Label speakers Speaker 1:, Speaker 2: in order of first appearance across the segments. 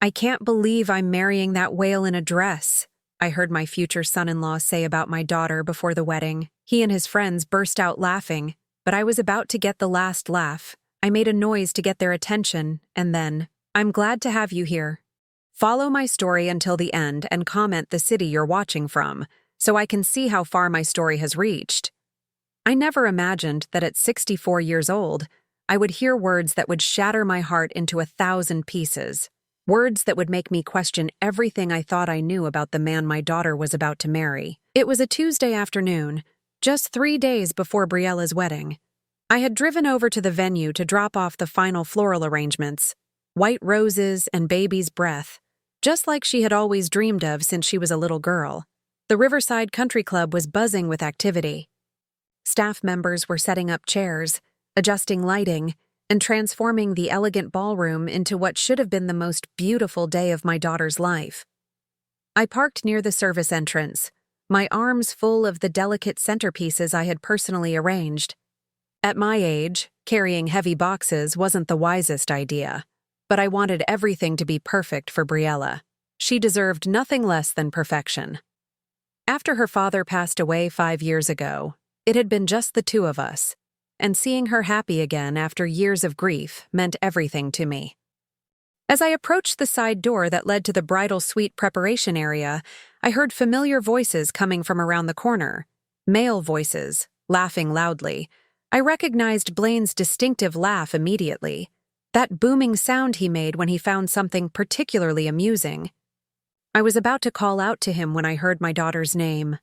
Speaker 1: I can't believe I'm marrying that whale in a dress, I heard my future son-in-law say about my daughter before the wedding. He and his friends burst out laughing, but I was about to get the last laugh. I made a noise to get their attention, and then, "I'm glad to have you here. Follow my story until the end and comment the city you're watching from, so I can see how far my story has reached." I never imagined that at 64 years old, I would hear words that would shatter my heart into 1,000 pieces. Words that would make me question everything I thought I knew about the man my daughter was about to marry. It was a Tuesday afternoon, just 3 days before Briella's wedding. I had driven over to the venue to drop off the final floral arrangements, white roses and baby's breath, just like she had always dreamed of since she was a little girl. The Riverside Country Club was buzzing with activity. Staff members were setting up chairs, adjusting lighting, and transforming the elegant ballroom into what should have been the most beautiful day of my daughter's life. I parked near the service entrance, my arms full of the delicate centerpieces I had personally arranged. At my age, carrying heavy boxes wasn't the wisest idea, but I wanted everything to be perfect for Briella. She deserved nothing less than perfection. After her father passed away 5 years ago, it had been just the two of us, and seeing her happy again after years of grief meant everything to me. As I approached the side door that led to the bridal suite preparation area, I heard familiar voices coming from around the corner. Male voices, laughing loudly. I recognized Blaine's distinctive laugh immediately, that booming sound he made when he found something particularly amusing. I was about to call out to him when I heard my daughter's name.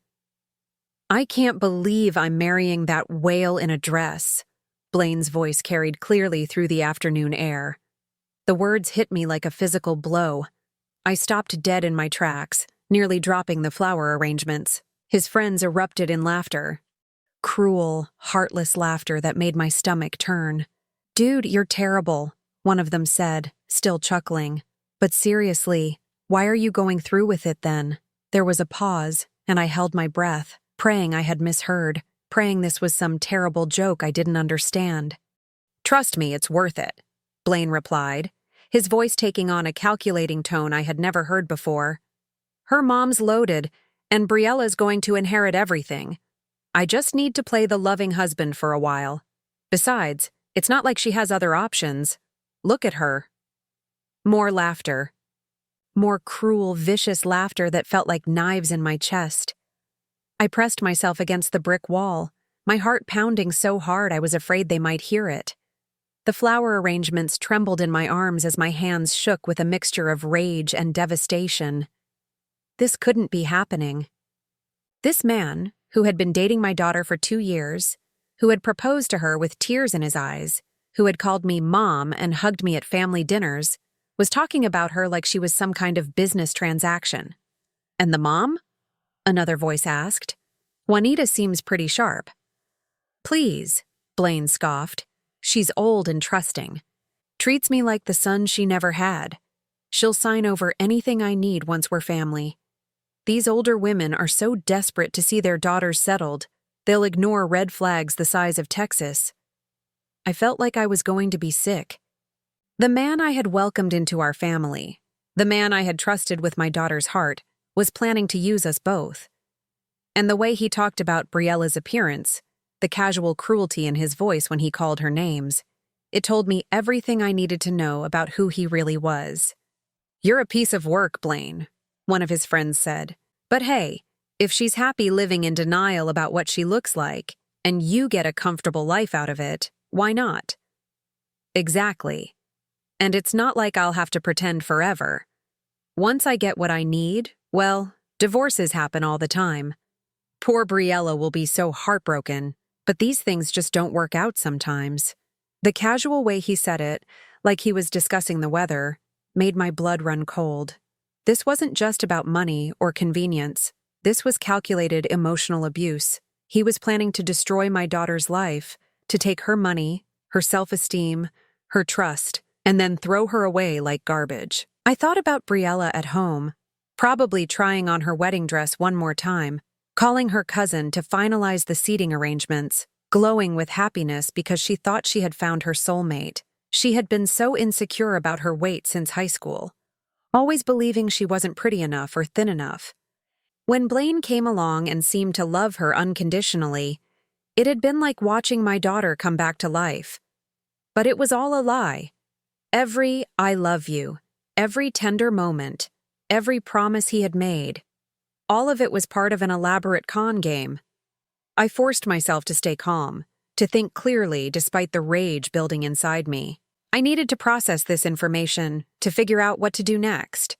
Speaker 1: "I can't believe I'm marrying that whale in a dress," Blaine's voice carried clearly through the afternoon air. The words hit me like a physical blow. I stopped dead in my tracks, nearly dropping the flower arrangements. His friends erupted in laughter. Cruel, heartless laughter that made my stomach turn. "Dude, you're terrible," one of them said, still chuckling. "But seriously, why are you going through with it then?" There was a pause, and I held my breath, praying I had misheard, praying this was some terrible joke I didn't understand. "Trust me, it's worth it," Blaine replied, his voice taking on a calculating tone I had never heard before. "Her mom's loaded, and Briella's going to inherit everything. I just need to play the loving husband for a while. Besides, it's not like she has other options. Look at her." More laughter. More cruel, vicious laughter that felt like knives in my chest. I pressed myself against the brick wall, my heart pounding so hard I was afraid they might hear it. The flower arrangements trembled in my arms as my hands shook with a mixture of rage and devastation. This couldn't be happening. This man, who had been dating my daughter for 2 years, who had proposed to her with tears in his eyes, who had called me mom and hugged me at family dinners, was talking about her like she was some kind of business transaction. "And the mom?" another voice asked. "Juanita seems pretty sharp." "Please," Blaine scoffed. "She's old and trusting. Treats me like the son she never had. She'll sign over anything I need once we're family. These older women are so desperate to see their daughters settled, they'll ignore red flags the size of Texas." I felt like I was going to be sick. The man I had welcomed into our family, the man I had trusted with my daughter's heart, was planning to use us both. And the way he talked about Briella's appearance, the casual cruelty in his voice when he called her names, it told me everything I needed to know about who he really was. "You're a piece of work, Blaine," one of his friends said. "But hey, if she's happy living in denial about what she looks like, and you get a comfortable life out of it, why not?" Exactly. And it's not like I'll have to pretend forever. Once I get what I need, well, divorces happen all the time. Poor Briella will be so heartbroken, but these things just don't work out sometimes. The casual way he said it, like he was discussing the weather, made my blood run cold. This wasn't just about money or convenience. This was calculated emotional abuse. He was planning to destroy my daughter's life, to take her money, her self-esteem, her trust, and then throw her away like garbage. I thought about Briella at home, probably trying on her wedding dress one more time, calling her cousin to finalize the seating arrangements, glowing with happiness because she thought she had found her soulmate. She had been so insecure about her weight since high school. always believing she wasn't pretty enough or thin enough. When Blaine came along and seemed to love her unconditionally, it had been like watching my daughter come back to life. But it was all a lie. Every "I love you," every tender moment, every promise he had made, all of it was part of an elaborate con game. I forced myself to stay calm, to think clearly despite the rage building inside me. I needed to process this information to figure out what to do next.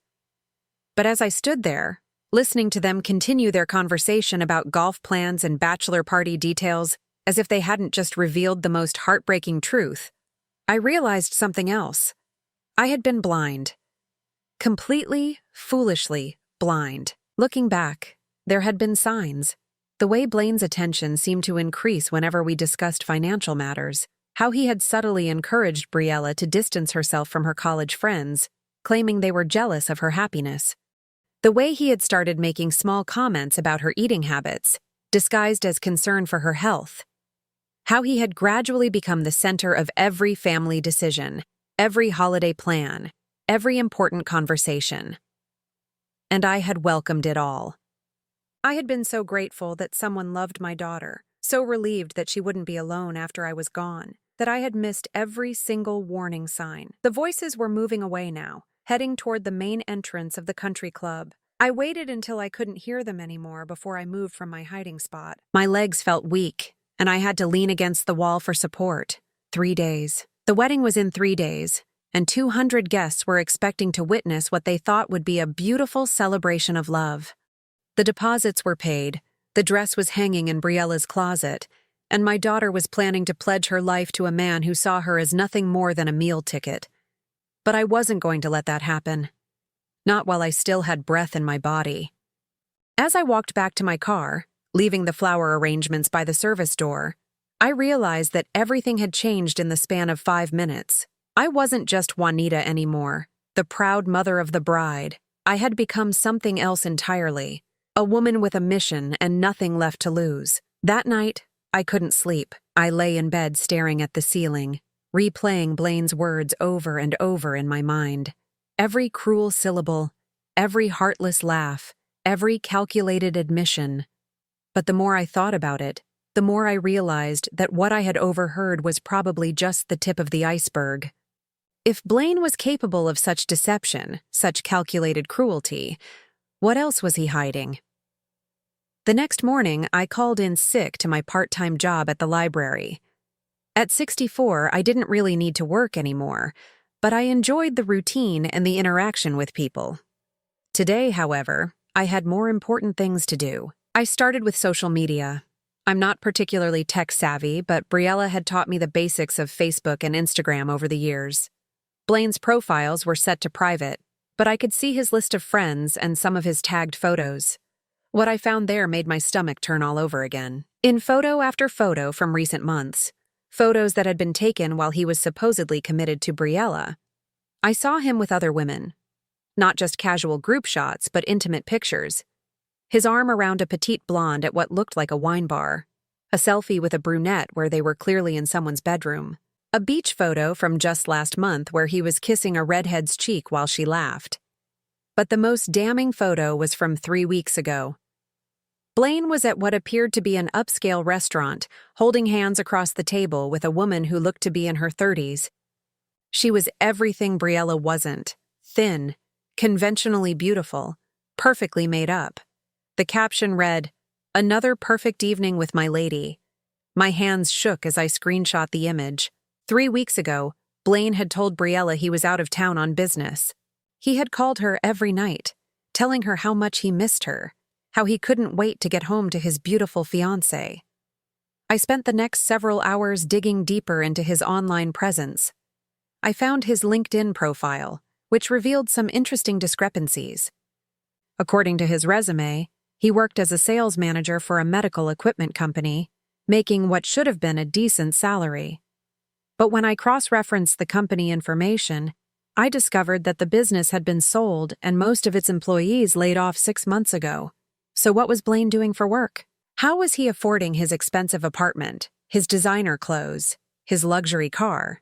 Speaker 1: But as I stood there, listening to them continue their conversation about golf plans and bachelor party details as if they hadn't just revealed the most heartbreaking truth, I realized something else. I had been blind. Completely, foolishly blind. Looking back, there had been signs. The way Blaine's attention seemed to increase whenever we discussed financial matters, how he had subtly encouraged Briella to distance herself from her college friends, claiming they were jealous of her happiness. The way he had started making small comments about her eating habits, disguised as concern for her health. How he had gradually become the center of every family decision, every holiday plan, every important conversation. And I had welcomed it all. I had been so grateful that someone loved my daughter, so relieved that she wouldn't be alone after I was gone, that I had missed every single warning sign. The voices were moving away now, heading toward the main entrance of the country club. I waited until I couldn't hear them anymore before I moved from my hiding spot. My legs felt weak, and I had to lean against the wall for support. 3 days. The wedding was in 3 days, and 200 guests were expecting to witness what they thought would be a beautiful celebration of love. The deposits were paid, the dress was hanging in Briella's closet, and my daughter was planning to pledge her life to a man who saw her as nothing more than a meal ticket. But I wasn't going to let that happen. Not while I still had breath in my body. As I walked back to my car, leaving the flower arrangements by the service door, I realized that everything had changed in the span of 5 minutes. I wasn't just Juanita anymore, the proud mother of the bride. I had become something else entirely, a woman with a mission and nothing left to lose. That night, I couldn't sleep. I lay in bed staring at the ceiling, replaying Blaine's words over and over in my mind. Every cruel syllable, every heartless laugh, every calculated admission. But the more I thought about it, the more I realized that what I had overheard was probably just the tip of the iceberg. If Blaine was capable of such deception, such calculated cruelty, what else was he hiding? The next morning, I called in sick to my part-time job at the library. At 64, I didn't really need to work anymore, but I enjoyed the routine and the interaction with people. Today, however, I had more important things to do. I started with social media. I'm not particularly tech-savvy, but Briella had taught me the basics of Facebook and Instagram over the years. Blaine's profiles were set to private, but I could see his list of friends and some of his tagged photos. What I found there made my stomach turn all over again. In photo after photo from recent months, photos that had been taken while he was supposedly committed to Briella, I saw him with other women. Not just casual group shots, but intimate pictures. His arm around a petite blonde at what looked like a wine bar. A selfie with a brunette where they were clearly in someone's bedroom. A beach photo from just last month where he was kissing a redhead's cheek while she laughed. But the most damning photo was from 3 weeks ago. Blaine was at what appeared to be an upscale restaurant, holding hands across the table with a woman who looked to be in her 30s. She was everything Briella wasn't. Thin, conventionally beautiful, perfectly made up. The caption read, "Another perfect evening with my lady." My hands shook as I screenshot the image. 3 weeks ago, Blaine had told Briella he was out of town on business. He had called her every night, telling her how much he missed her, how he couldn't wait to get home to his beautiful fiancé. I spent the next several hours digging deeper into his online presence. I found his LinkedIn profile, which revealed some interesting discrepancies. According to his resume, he worked as a sales manager for a medical equipment company, making what should have been a decent salary. But when I cross-referenced the company information, I discovered that the business had been sold and most of its employees laid off 6 months ago. So what was Blaine doing for work? How was he affording his expensive apartment, his designer clothes, his luxury car?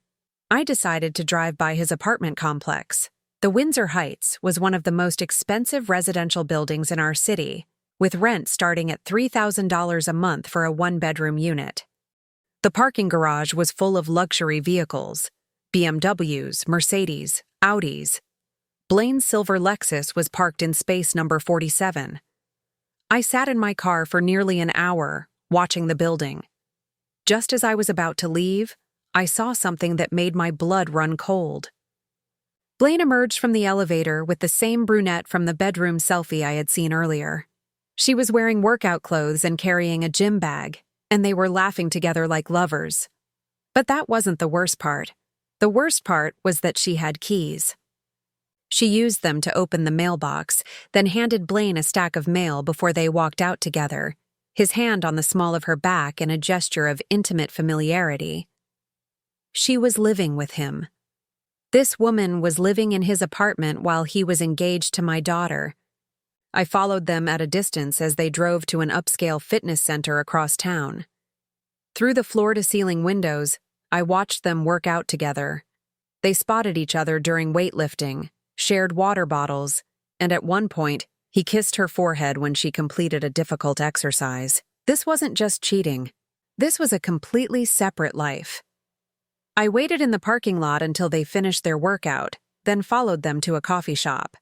Speaker 1: I decided to drive by his apartment complex. The Windsor Heights was one of the most expensive residential buildings in our city, with rent starting at $3,000 a month for a one-bedroom unit. The parking garage was full of luxury vehicles: BMWs, Mercedes, Audis. Blaine's silver Lexus was parked in space number 47. I sat in my car for nearly an hour, watching the building. Just as I was about to leave, I saw something that made my blood run cold. Blaine emerged from the elevator with the same brunette from the bedroom selfie I had seen earlier. She was wearing workout clothes and carrying a gym bag, and they were laughing together like lovers. But that wasn't the worst part. The worst part was that she had keys. She used them to open the mailbox, then handed Blaine a stack of mail before they walked out together, his hand on the small of her back in a gesture of intimate familiarity. She was living with him. This woman was living in his apartment while he was engaged to my daughter. I followed them at a distance as they drove to an upscale fitness center across town. Through the floor-to-ceiling windows, I watched them work out together. They spotted each other during weightlifting, shared water bottles, and at one point, he kissed her forehead when she completed a difficult exercise. This wasn't just cheating. This was a completely separate life. I waited in the parking lot until they finished their workout, then followed them to a coffee shop.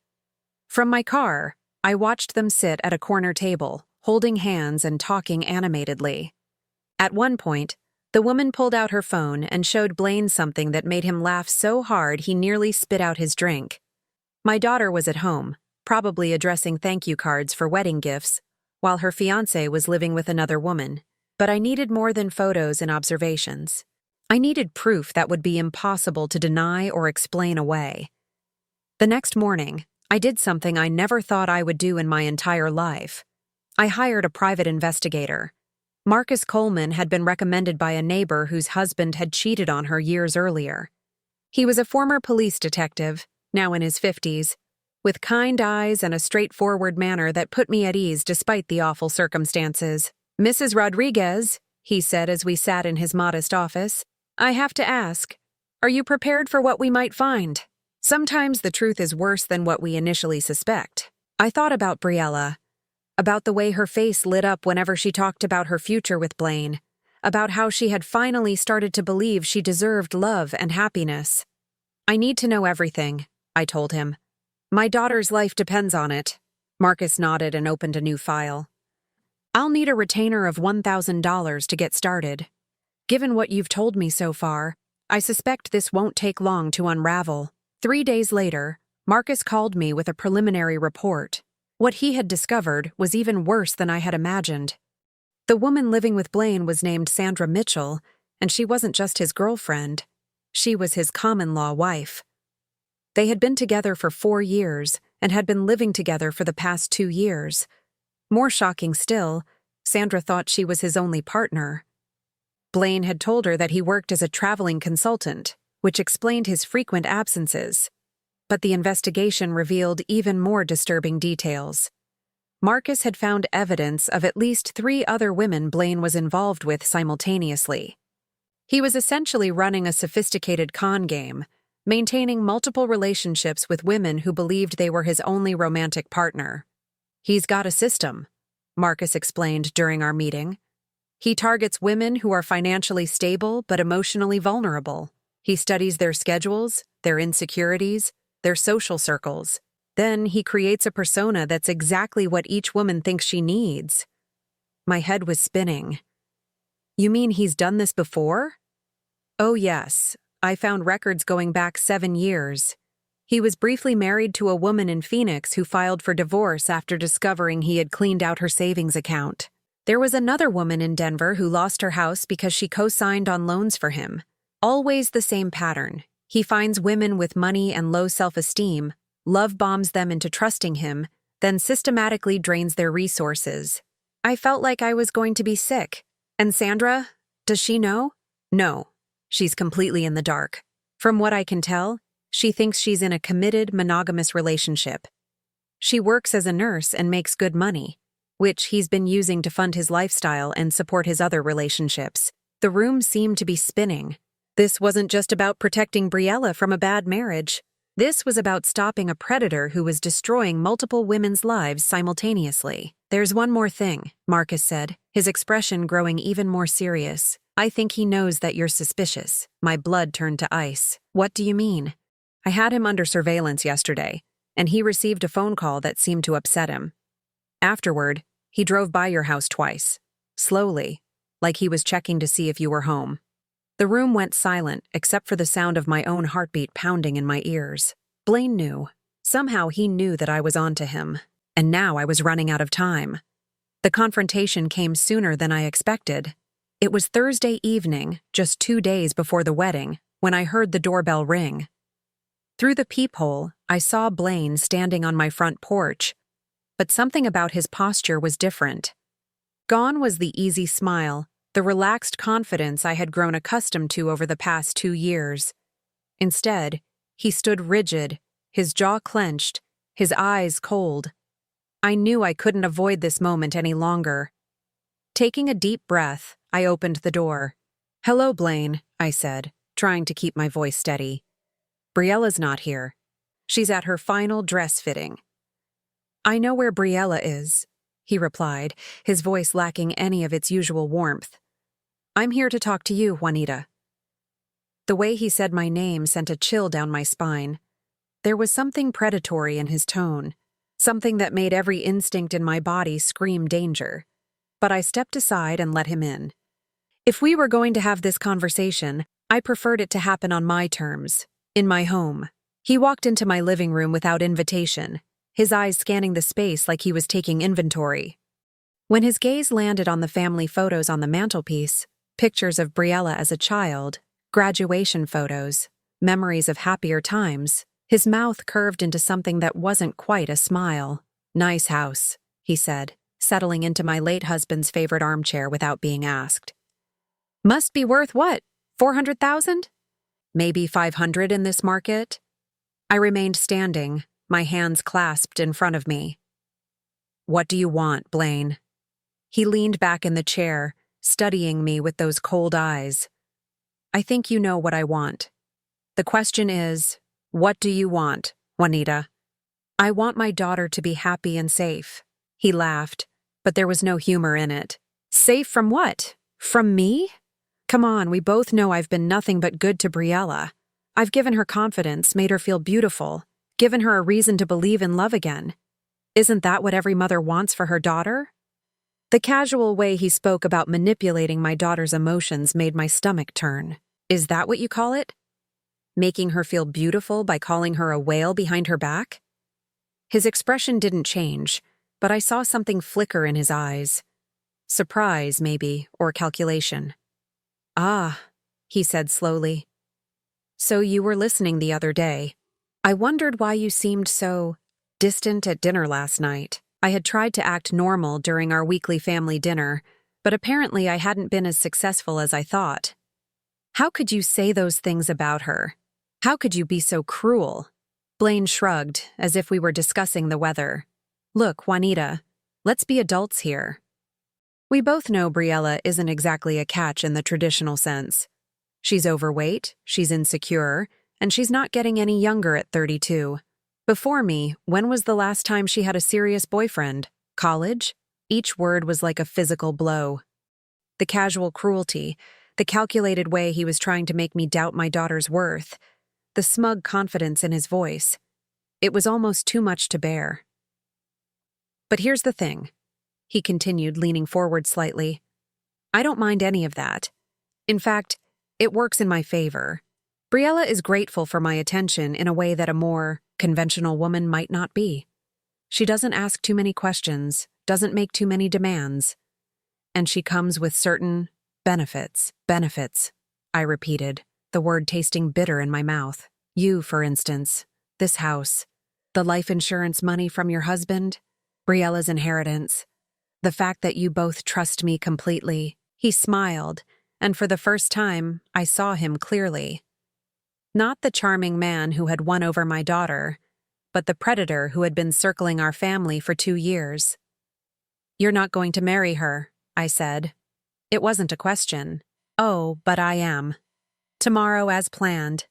Speaker 1: From my car, I watched them sit at a corner table, holding hands and talking animatedly. At one point, the woman pulled out her phone and showed Blaine something that made him laugh so hard he nearly spit out his drink. My daughter was at home, probably addressing thank you cards for wedding gifts, while her fiancé was living with another woman. But I needed more than photos and observations. I needed proof that would be impossible to deny or explain away. The next morning, I did something I never thought I would do in my entire life. I hired a private investigator. Marcus Coleman had been recommended by a neighbor whose husband had cheated on her years earlier. He was a former police detective, now in his 50s, with kind eyes and a straightforward manner that put me at ease despite the awful circumstances. "Mrs. Rodriguez," he said as we sat in his modest office, "I have to ask, are you prepared for what we might find? Sometimes the truth is worse than what we initially suspect." I thought about Briella, about the way her face lit up whenever she talked about her future with Blaine, about how she had finally started to believe she deserved love and happiness. "I need to know everything," I told him. "My daughter's life depends on it." Marcus nodded and opened a new file. "I'll need a retainer of $1,000 to get started. Given what you've told me so far, I suspect this won't take long to unravel." 3 days later, Marcus called me with a preliminary report. What he had discovered was even worse than I had imagined. The woman living with Blaine was named Sandra Mitchell, and she wasn't just his girlfriend. She was his common-law wife. They had been together for 4 years and had been living together for the past 2 years. More shocking still, Sandra thought she was his only partner. Blaine had told her that he worked as a traveling consultant, which explained his frequent absences. But the investigation revealed even more disturbing details. Marcus had found evidence of at least 3 other women Blaine was involved with simultaneously. He was essentially running a sophisticated con game, maintaining multiple relationships with women who believed they were his only romantic partner. "He's got a system," Marcus explained during our meeting. "He targets women who are financially stable but emotionally vulnerable. He studies their schedules, their insecurities, their social circles. Then he creates a persona that's exactly what each woman thinks she needs." My head was spinning. "You mean he's done this before?" "Oh yes, I found records going back 7 years. He was briefly married to a woman in Phoenix who filed for divorce after discovering he had cleaned out her savings account. There was another woman in Denver who lost her house because she co-signed on loans for him. Always the same pattern. He finds women with money and low self-esteem, love bombs them into trusting him, then systematically drains their resources. I felt like I was going to be sick. And Sandra, does she know? No, she's completely in the dark. From what I can tell, she thinks she's in a committed, monogamous relationship. She works as a nurse and makes good money, which he's been using to fund his lifestyle and support his other relationships. The room seemed to be spinning. This wasn't just about protecting Briella from a bad marriage. This was about stopping a predator who was destroying multiple women's lives simultaneously. "There's one more thing," Marcus said, his expression growing even more serious. "I think he knows that you're suspicious." My blood turned to ice. "What do you mean?" "I had him under surveillance yesterday, and he received a phone call that seemed to upset him. Afterward, he drove by your house twice, slowly, like he was checking to see if you were home." The room went silent except for the sound of my own heartbeat pounding in my ears. Blaine knew. Somehow he knew that I was onto him, and now I was running out of time. The confrontation came sooner than I expected. It was Thursday evening, just 2 days before the wedding, when I heard the doorbell ring. Through the peephole, I saw Blaine standing on my front porch, but something about his posture was different. Gone was the easy smile, the relaxed confidence I had grown accustomed to over the past 2 years. Instead, he stood rigid, his jaw clenched, his eyes cold. I knew I couldn't avoid this moment any longer. Taking a deep breath, I opened the door. "Hello, Blaine," I said, trying to keep my voice steady. "Briella's not here. She's at her final dress fitting." "I know where Briella is," he replied, his voice lacking any of its usual warmth. "I'm here to talk to you, Juanita." The way he said my name sent a chill down my spine. There was something predatory in his tone, something that made every instinct in my body scream danger. But I stepped aside and let him in. If we were going to have this conversation, I preferred it to happen on my terms, in my home. He walked into my living room without invitation, his eyes scanning the space like he was taking inventory. When his gaze landed on the family photos on the mantelpiece, pictures of Briella as a child, graduation photos, memories of happier times, his mouth curved into something that wasn't quite a smile. "Nice house," he said, settling into my late husband's favorite armchair without being asked. "Must be worth what? 400,000? Maybe 500 in this market?" I remained standing, my hands clasped in front of me. "What do you want, Blaine?" He leaned back in the chair, studying me with those cold eyes. "I think you know what I want. The question is, what do you want, Juanita?" "I want my daughter to be happy and safe." He laughed, but there was no humor in it. "Safe from what? From me? Come on, we both know I've been nothing but good to Briella. I've given her confidence, made her feel beautiful, given her a reason to believe in love again. Isn't that what every mother wants for her daughter?" The casual way he spoke about manipulating my daughter's emotions made my stomach turn. "Is that what you call it? Making her feel beautiful by calling her a whale behind her back?" His expression didn't change, but I saw something flicker in his eyes. Surprise, maybe, or calculation. "Ah," he said slowly. "So you were listening the other day. I wondered why you seemed so distant at dinner last night." I had tried to act normal during our weekly family dinner, but apparently I hadn't been as successful as I thought. "How could you say those things about her? How could you be so cruel?" Blaine shrugged, as if we were discussing the weather. "Look, Juanita, let's be adults here. We both know Briella isn't exactly a catch in the traditional sense. She's overweight, she's insecure, and she's not getting any younger at 32. Before me, when was the last time she had a serious boyfriend? College? Each word was like a physical blow. The casual cruelty, the calculated way he was trying to make me doubt my daughter's worth, the smug confidence in his voice. It was almost too much to bear. "But here's the thing," he continued, leaning forward slightly. "I don't mind any of that. In fact, it works in my favor. Briella is grateful for my attention in a way that a more conventional woman might not be. She doesn't ask too many questions, doesn't make too many demands. And she comes with certain benefits. Benefits, I repeated, the word tasting bitter in my mouth. You, for instance, this house, the life insurance money from your husband, Briella's inheritance, the fact that you both trust me completely." He smiled, and for the first time, I saw him clearly. Not the charming man who had won over my daughter, but the predator who had been circling our family for 2 years. "You're not going to marry her," I said. It wasn't a question. "Oh, but I am. Tomorrow as planned.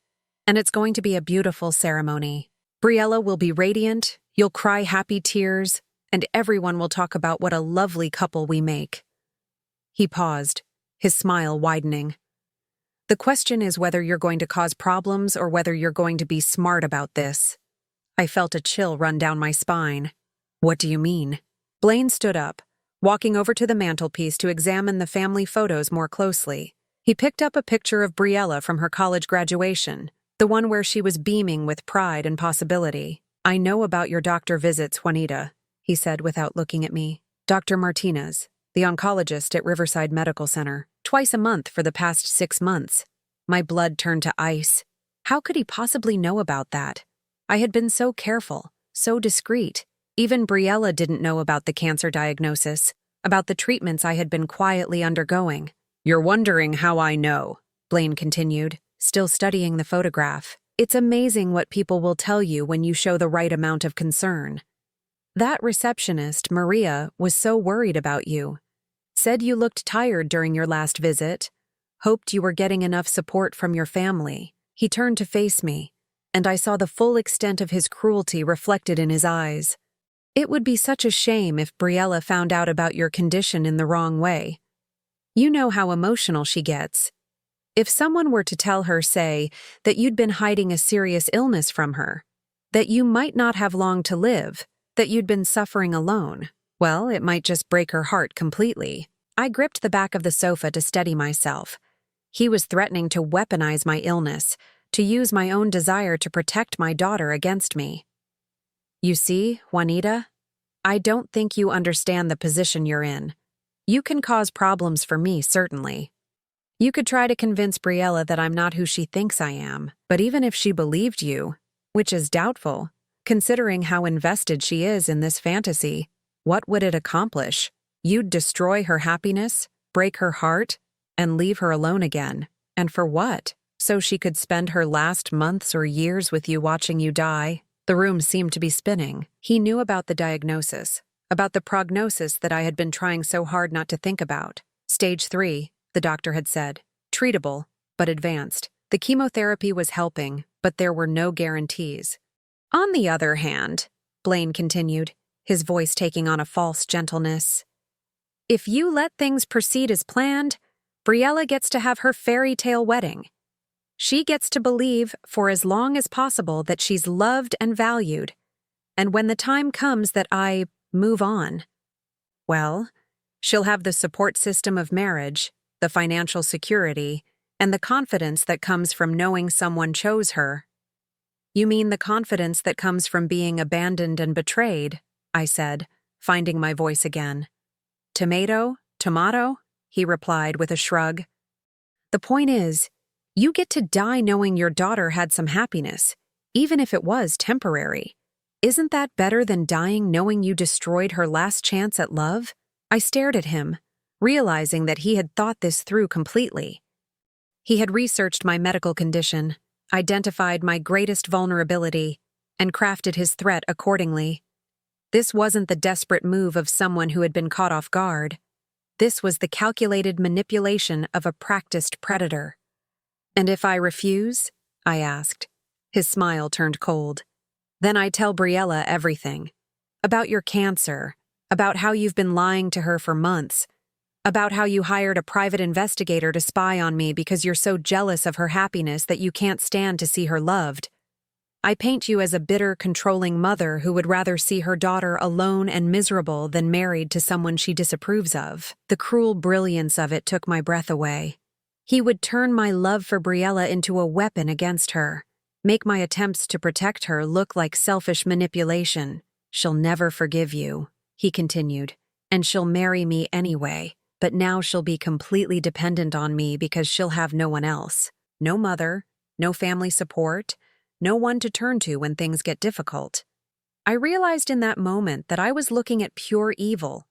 Speaker 1: And it's going to be a beautiful ceremony. Briella will be radiant, you'll cry happy tears, and everyone will talk about what a lovely couple we make. He paused, his smile widening. The question is whether you're going to cause problems or whether you're going to be smart about this. I felt a chill run down my spine. What do you mean? Blaine stood up, walking over to the mantelpiece to examine the family photos more closely. He picked up a picture of Briella from her college graduation, the one where she was beaming with pride and possibility. I know about your doctor visits, Juanita, he said without looking at me. Dr. Martinez, the oncologist at Riverside Medical Center, twice a month for the past 6 months. My blood turned to ice. How could he possibly know about that? I had been so careful, so discreet. Even Briella didn't know about the cancer diagnosis, about the treatments I had been quietly undergoing. You're wondering how I know, Blaine continued, still studying the photograph. It's amazing what people will tell you when you show the right amount of concern. That receptionist, Maria, was so worried about you. Said you looked tired during your last visit. Hoped you were getting enough support from your family. He turned to face me, and I saw the full extent of his cruelty reflected in his eyes. It would be such a shame if Briella found out about your condition in the wrong way. You know how emotional she gets. If someone were to tell her, say, that you'd been hiding a serious illness from her, that you might not have long to live, that you'd been suffering alone, well, it might just break her heart completely. I gripped the back of the sofa to steady myself. He was threatening to weaponize my illness, to use my own desire to protect my daughter against me. You see, Juanita, I don't think you understand the position you're in. You can cause problems for me, certainly. You could try to convince Briella that I'm not who she thinks I am, but even if she believed you, which is doubtful, considering how invested she is in this fantasy, what would it accomplish? You'd destroy her happiness, break her heart, and leave her alone again. And for what? So she could spend her last months or years with you watching you die? The room seemed to be spinning. He knew about the diagnosis, about the prognosis that I had been trying so hard not to think about. Stage 3, the doctor had said. Treatable, but advanced. The chemotherapy was helping, but there were no guarantees. On the other hand, Blaine continued, his voice taking on a false gentleness, if you let things proceed as planned, Briella gets to have her fairy tale wedding. She gets to believe for as long as possible that she's loved and valued, and when the time comes that I move on, well, she'll have the support system of marriage, the financial security, and the confidence that comes from knowing someone chose her. You mean the confidence that comes from being abandoned and betrayed, I said, finding my voice again. Tomato? Tomato? He replied with a shrug. The point is, you get to die knowing your daughter had some happiness, even if it was temporary. Isn't that better than dying knowing you destroyed her last chance at love? I stared at him, realizing that he had thought this through completely. He had researched my medical condition, identified my greatest vulnerability, and crafted his threat accordingly. This wasn't the desperate move of someone who had been caught off guard. This was the calculated manipulation of a practiced predator. And if I refuse? I asked. His smile turned cold. Then I tell Briella everything. About your cancer, about how you've been lying to her for months, about how you hired a private investigator to spy on me because you're so jealous of her happiness that you can't stand to see her loved. I paint you as a bitter, controlling mother who would rather see her daughter alone and miserable than married to someone she disapproves of. The cruel brilliance of it took my breath away. He would turn my love for Briella into a weapon against her, make my attempts to protect her look like selfish manipulation. She'll never forgive you, he continued, and she'll marry me anyway, but now she'll be completely dependent on me because she'll have no one else. No mother, no family support, no one to turn to when things get difficult. I realized in that moment that I was looking at pure evil,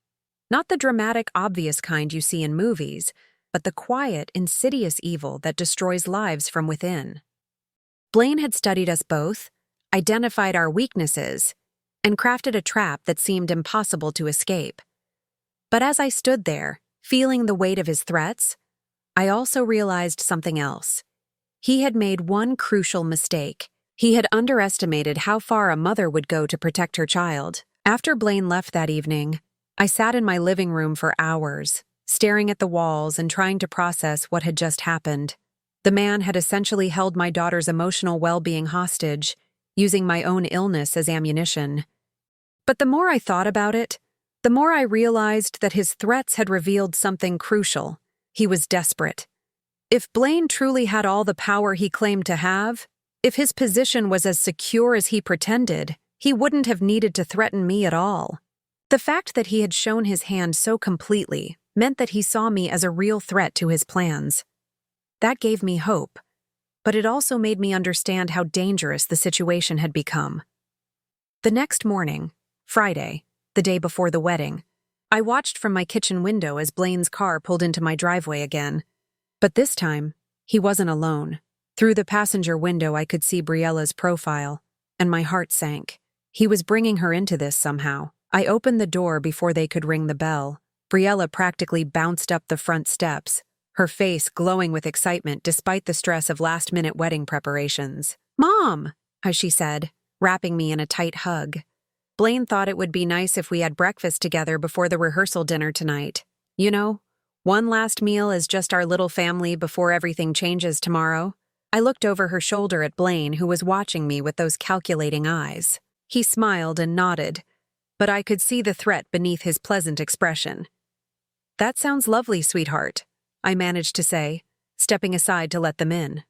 Speaker 1: not the dramatic, obvious kind you see in movies, but the quiet, insidious evil that destroys lives from within. Blaine had studied us both, identified our weaknesses, and crafted a trap that seemed impossible to escape. But as I stood there, feeling the weight of his threats, I also realized something else. He had made one crucial mistake. He had underestimated how far a mother would go to protect her child. After Blaine left that evening, I sat in my living room for hours, staring at the walls and trying to process what had just happened. The man had essentially held my daughter's emotional well-being hostage, using my own illness as ammunition. But the more I thought about it, the more I realized that his threats had revealed something crucial. He was desperate. If Blaine truly had all the power he claimed to have, if his position was as secure as he pretended, he wouldn't have needed to threaten me at all. The fact that he had shown his hand so completely meant that he saw me as a real threat to his plans. That gave me hope, but it also made me understand how dangerous the situation had become. The next morning, Friday, the day before the wedding, I watched from my kitchen window as Blaine's car pulled into my driveway again. But this time, he wasn't alone. Through the passenger window, I could see Briella's profile, and my heart sank. He was bringing her into this somehow. I opened the door before they could ring the bell. Briella practically bounced up the front steps, her face glowing with excitement despite the stress of last-minute wedding preparations. "Mom," as she said, wrapping me in a tight hug. Blaine thought it would be nice if we had breakfast together before the rehearsal dinner tonight. You know, one last meal as just our little family before everything changes tomorrow. I looked over her shoulder at Blaine, who was watching me with those calculating eyes. He smiled and nodded, but I could see the threat beneath his pleasant expression. "That sounds lovely, sweetheart," I managed to say, stepping aside to let them in.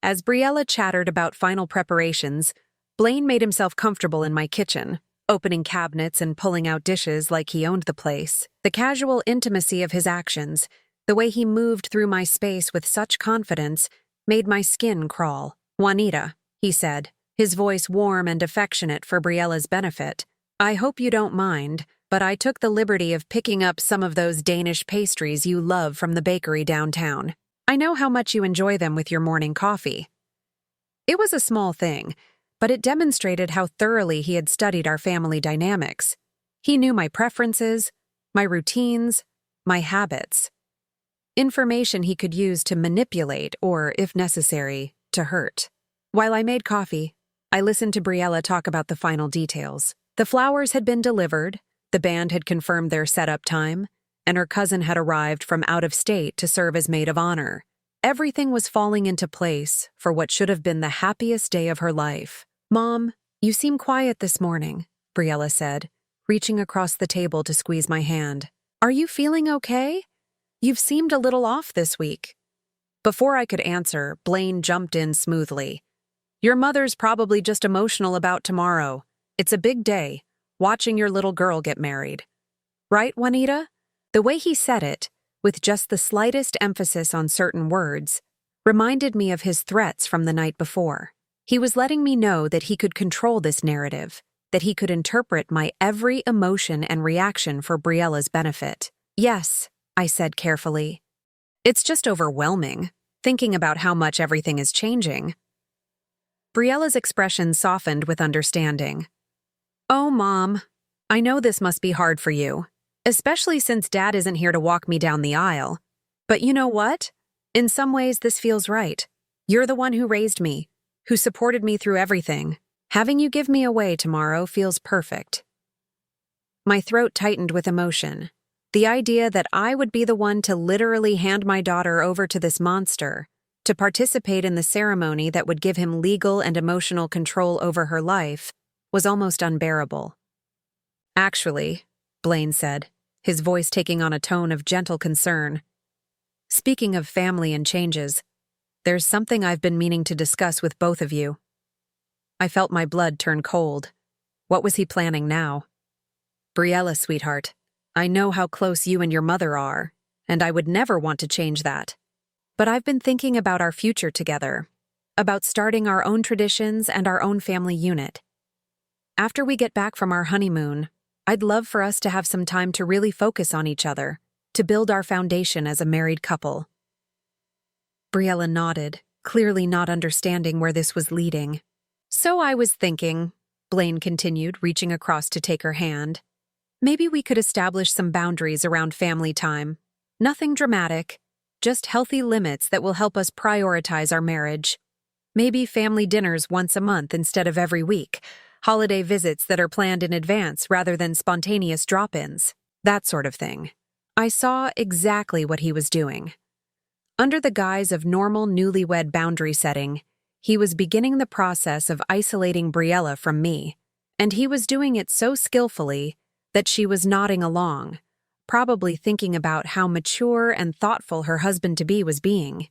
Speaker 1: As Briella chattered about final preparations, Blaine made himself comfortable in my kitchen, opening cabinets and pulling out dishes like he owned the place. The casual intimacy of his actions, the way he moved through my space with such confidence, made my skin crawl. "Juanita," he said, his voice warm and affectionate for Briella's benefit, "I hope you don't mind, but I took the liberty of picking up some of those Danish pastries you love from the bakery downtown. I know how much you enjoy them with your morning coffee." It was a small thing, but it demonstrated how thoroughly he had studied our family dynamics. He knew my preferences, my routines, my habits. Information he could use to manipulate or, if necessary, to hurt. While I made coffee, I listened to Briella talk about the final details. The flowers had been delivered, the band had confirmed their setup time, and her cousin had arrived from out of state to serve as maid of honor. Everything was falling into place for what should have been the happiest day of her life. "Mom, you seem quiet this morning," Briella said, reaching across the table to squeeze my hand. "Are you feeling okay? You've seemed a little off this week." Before I could answer, Blaine jumped in smoothly. "Your mother's probably just emotional about tomorrow. It's a big day, watching your little girl get married. Right, Juanita?" The way he said it, with just the slightest emphasis on certain words, reminded me of his threats from the night before. He was letting me know that he could control this narrative, that he could interpret my every emotion and reaction for Briella's benefit. "Yes," I said carefully. "It's just overwhelming, thinking about how much everything is changing." Briella's expression softened with understanding. "Oh, Mom, I know this must be hard for you, especially since Dad isn't here to walk me down the aisle. But you know what? In some ways, this feels right. You're the one who raised me, who supported me through everything. Having you give me away tomorrow feels perfect." My throat tightened with emotion. The idea that I would be the one to literally hand my daughter over to this monster, to participate in the ceremony that would give him legal and emotional control over her life, was almost unbearable. "Actually," Blaine said, his voice taking on a tone of gentle concern, "speaking of family and changes, there's something I've been meaning to discuss with both of you." I felt my blood turn cold. What was he planning now? "Briella, sweetheart, I know how close you and your mother are, and I would never want to change that. But I've been thinking about our future together, about starting our own traditions and our own family unit. After we get back from our honeymoon, I'd love for us to have some time to really focus on each other, to build our foundation as a married couple." Briella nodded, clearly not understanding where this was leading. "So I was thinking," Blaine continued, reaching across to take her hand, "maybe we could establish some boundaries around family time. Nothing dramatic, just healthy limits that will help us prioritize our marriage. Maybe family dinners once a month instead of every week, holiday visits that are planned in advance rather than spontaneous drop-ins, that sort of thing. I saw exactly what he was doing. Under the guise of normal newlywed boundary setting, he was beginning the process of isolating Briella from me, and he was doing it so skillfully that she was nodding along, probably thinking about how mature and thoughtful her husband-to-be was being.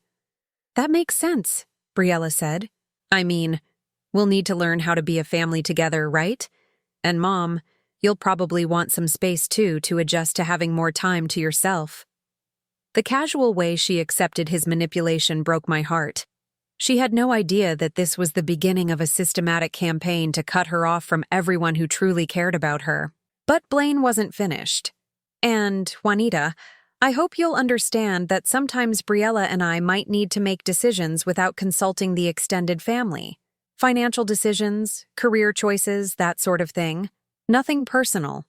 Speaker 1: "That makes sense," Briella said. "I mean, we'll need to learn how to be a family together, right? And Mom, you'll probably want some space too to adjust to having more time to yourself." The casual way she accepted his manipulation broke my heart. She had no idea that this was the beginning of a systematic campaign to cut her off from everyone who truly cared about her. But Blaine wasn't finished. "And, Juanita, I hope you'll understand that sometimes Briella and I might need to make decisions without consulting the extended family. Financial decisions, career choices, that sort of thing. Nothing personal.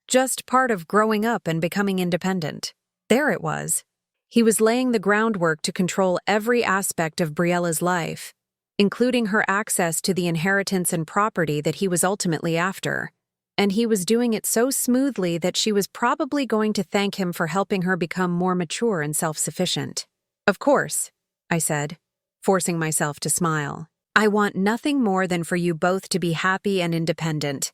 Speaker 1: Just part of growing up and becoming independent." There it was. He was laying the groundwork to control every aspect of Briella's life, including her access to the inheritance and property that he was ultimately after. And he was doing it so smoothly that she was probably going to thank him for helping her become more mature and self-sufficient. "Of course," I said, forcing myself to smile. "I want nothing more than for you both to be happy and independent."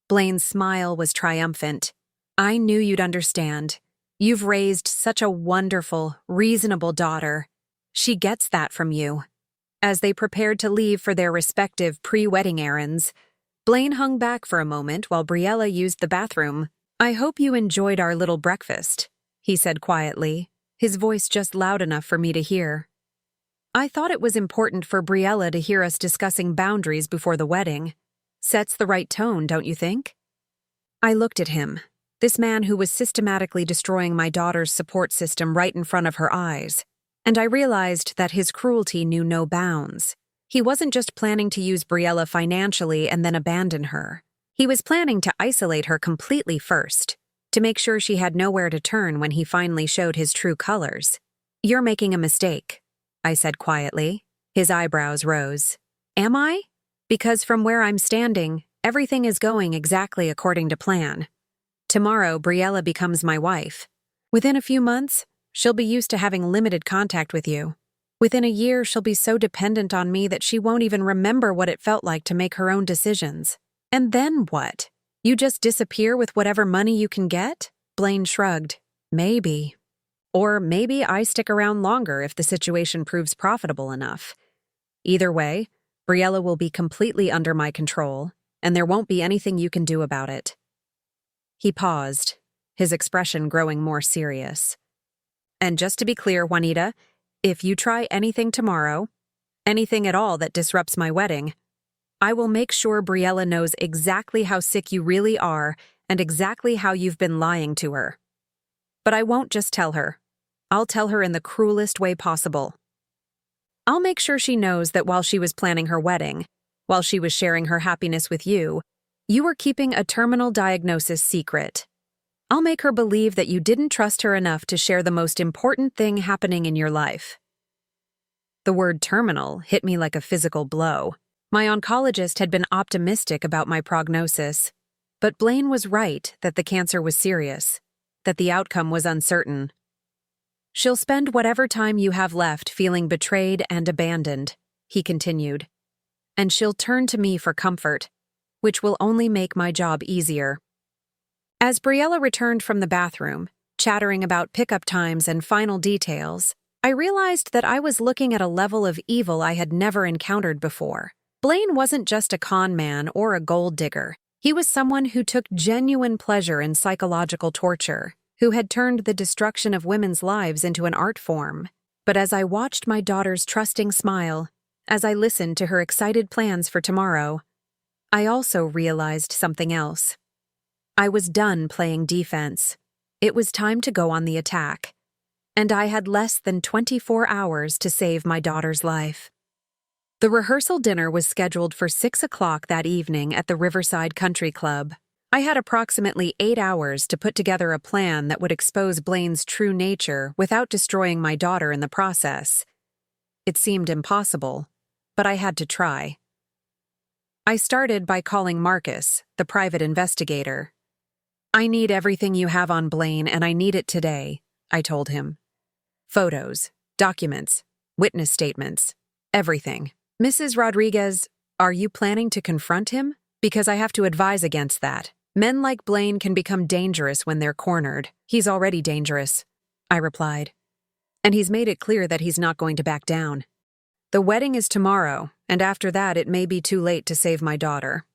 Speaker 1: Blaine's smile was triumphant. "I knew you'd understand. You've raised such a wonderful, reasonable daughter. She gets that from you." As they prepared to leave for their respective pre-wedding errands, Blaine hung back for a moment while Briella used the bathroom. "I hope you enjoyed our little breakfast," he said quietly, his voice just loud enough for me to hear. I thought it was important for Briella to hear us discussing boundaries before the wedding. Sets the right tone, don't you think? I looked at him, this man who was systematically destroying my daughter's support system right in front of her eyes, and I realized that his cruelty knew no bounds. He wasn't just planning to use Briella financially and then abandon her. He was planning to isolate her completely first, to make sure she had nowhere to turn when he finally showed his true colors. "You're making a mistake," I said quietly. His eyebrows rose. "Am I? Because from where I'm standing, everything is going exactly according to plan. Tomorrow, Briella becomes my wife. Within a few months, she'll be used to having limited contact with you. Within a year, she'll be so dependent on me that she won't even remember what it felt like to make her own decisions. And then what? You just disappear with whatever money you can get?" Blaine shrugged. "Maybe. Or maybe I stick around longer if the situation proves profitable enough. Either way, Briella will be completely under my control, and there won't be anything you can do about it." He paused, his expression growing more serious. "And just to be clear, Juanita, if you try anything tomorrow, anything at all that disrupts my wedding, I will make sure Briella knows exactly how sick you really are and exactly how you've been lying to her. But I won't just tell her. I'll tell her in the cruelest way possible. I'll make sure she knows that while she was planning her wedding, while she was sharing her happiness with you, you were keeping a terminal diagnosis secret. I'll make her believe that you didn't trust her enough to share the most important thing happening in your life." The word terminal hit me like a physical blow. My oncologist had been optimistic about my prognosis, but Blaine was right that the cancer was serious, that the outcome was uncertain. "She'll spend whatever time you have left feeling betrayed and abandoned," he continued, "and she'll turn to me for comfort, which will only make my job easier." As Briella returned from the bathroom, chattering about pickup times and final details, I realized that I was looking at a level of evil I had never encountered before. Blaine wasn't just a con man or a gold digger. He was someone who took genuine pleasure in psychological torture, who had turned the destruction of women's lives into an art form. But as I watched my daughter's trusting smile, as I listened to her excited plans for tomorrow, I also realized something else. I was done playing defense. It was time to go on the attack. And I had less than 24 hours to save my daughter's life. The rehearsal dinner was scheduled for 6 o'clock that evening at the Riverside Country Club. I had approximately 8 hours to put together a plan that would expose Blaine's true nature without destroying my daughter in the process. It seemed impossible, but I had to try. I started by calling Marcus, the private investigator. "I need everything you have on Blaine, and I need it today," I told him. "Photos, documents, witness statements, everything." "Mrs. Rodriguez, are you planning to confront him? Because I have to advise against that. Men like Blaine can become dangerous when they're cornered." "He's already dangerous," I replied. "And he's made it clear that he's not going to back down. The wedding is tomorrow, and after that it may be too late to save my daughter."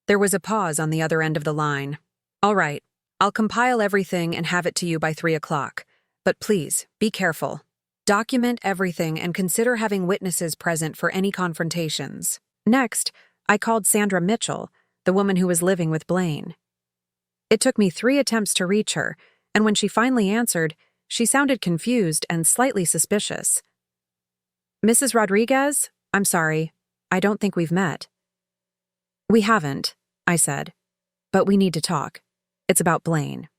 Speaker 1: There was a pause on the other end of the line. "All right, I'll compile everything and have it to you by 3 o'clock. But please, be careful. Document everything and consider having witnesses present for any confrontations." Next, I called Sandra Mitchell, the woman who was living with Blaine. It took me 3 attempts to reach her, and when she finally answered, she sounded confused and slightly suspicious. "Mrs. Rodriguez, I'm sorry, I don't think we've met." "We haven't," I said, "but we need to talk. It's about Blaine."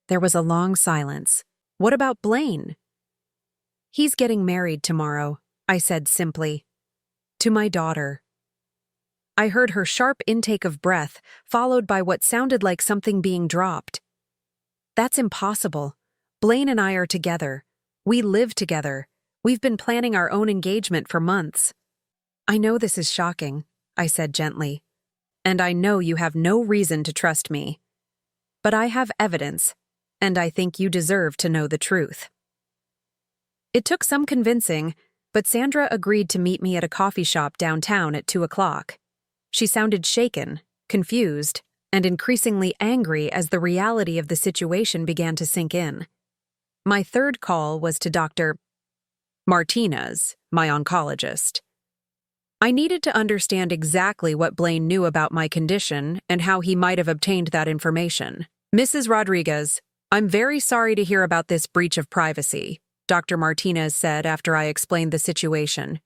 Speaker 1: There was a long silence. "What about Blaine?" "He's getting married tomorrow," I said simply. "To my daughter." I heard her sharp intake of breath, followed by what sounded like something being dropped. "That's impossible. Blaine and I are together. We live together. We've been planning our own engagement for months." "I know this is shocking," I said gently, "and I know you have no reason to trust me. But I have evidence, and I think you deserve to know the truth." It took some convincing, but Sandra agreed to meet me at a coffee shop downtown at 2 o'clock. She sounded shaken, confused, and increasingly angry as the reality of the situation began to sink in. My third call was to Dr. Martinez, my oncologist. I needed to understand exactly what Blaine knew about my condition and how he might have obtained that information. "Mrs. Rodriguez, I'm very sorry to hear about this breach of privacy," Dr. Martinez said after I explained the situation.